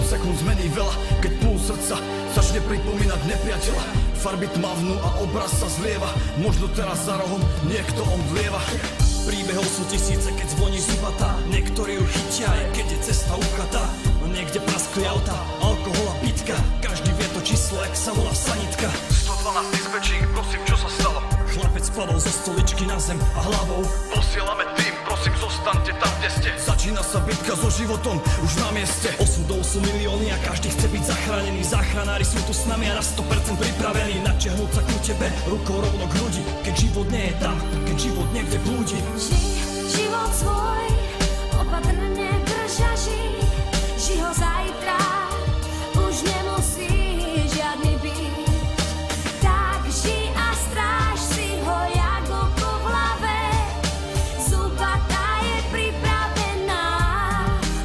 sekúnd zmení veľa, keď puls srdca začne pripomínať nepriateľa. Farby tmavnú a obraz sa zlieva, možno teraz za rohom niekto omdlieva. Príbehov sú tisíce, keď zvoní zubata, niektorí ju chytia, keď je cesta uchatá. No niekde praskli auta, alkohol a bitka, každý vie to číslo, jak sa volá sanitka. 112 dispečík, prosím, čo sa stalo? Chlapec spadol zo stoličky na zem a hlavou. Posielame tým, prosím, zostaňte tam, kde ste. Začína sa bitka so životom, už na mieste. Osudov sú milióny a každý chce byť zachránený. Záchranári sú tu s nami a na 100% pripravení natiahnuť sa ku tebe, rukou rovno k ľudí. Keď život nie je tam, keď život niekde blúdi. Žij život svoj, opatrne drž a žij. Žij ho zajtra, už nemusí žiadny byť. Tak žij a stráž si ho jak oko v hlave. Zubata je pripravená,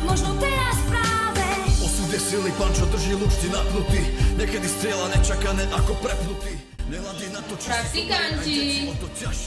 možno teraz práve. Osud je silný pán, čo drží lúč ti napnutý. Niekedy strieľa nečakané ako prepnutý. Nehľadí na to, čo Praktikanti,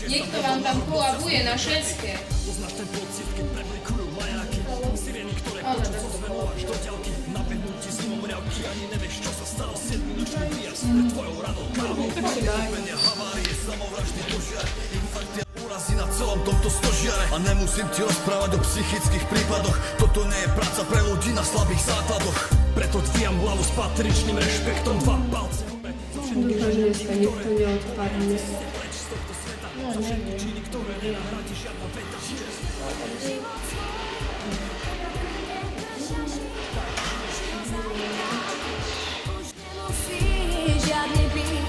niekto vám tam kolabuje na švédske. Poznáš ten pocit, keď preblikujú majáky. Sirény, ktoré počuť zo zvenu až do ďalky. Nabehnú ti zimom mriavky, ani nevieš, čo sa stalo. 7-nočný výjazd pred tvojou ranou kávou. Utopenia, havárie, samovraždy, požiar, infarkty a úrazy na celom tomto stožiare. A nemusím ti rozprávať o psychických prípadoch. Toto nie je práca pre ľudí na slabých základoch. Preto dvíjam hlavu s patričným rešpektom, dva palce. Že sa nikto neodpadne. No, neviem. Už nemusí žiadny byť.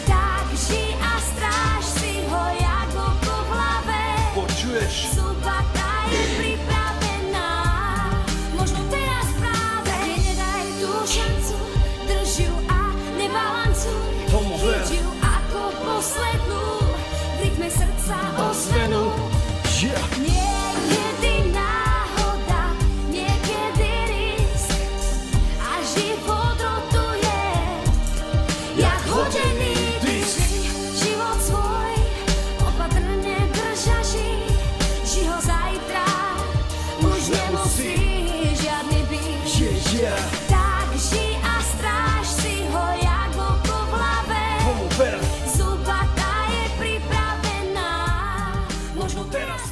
Tak žij a stráž si ho jak oko v hlave. Počuješ? Zubata je pripravená, možno teraz práve. Nedaj tú šancu, drž ju a nebalancuj. Chyť ju ako poslednú, v rytme srdca ozvenu. Niekedy náhoda, niekedy risk a život rotuje jak hodený disk. Život svoj, opatrne drž a žij. Žij ho zajtra, už nemusí žiadny byť. Tak žij a stráž si ho jak oko v hlave. Zubata je pripravená, možno teraz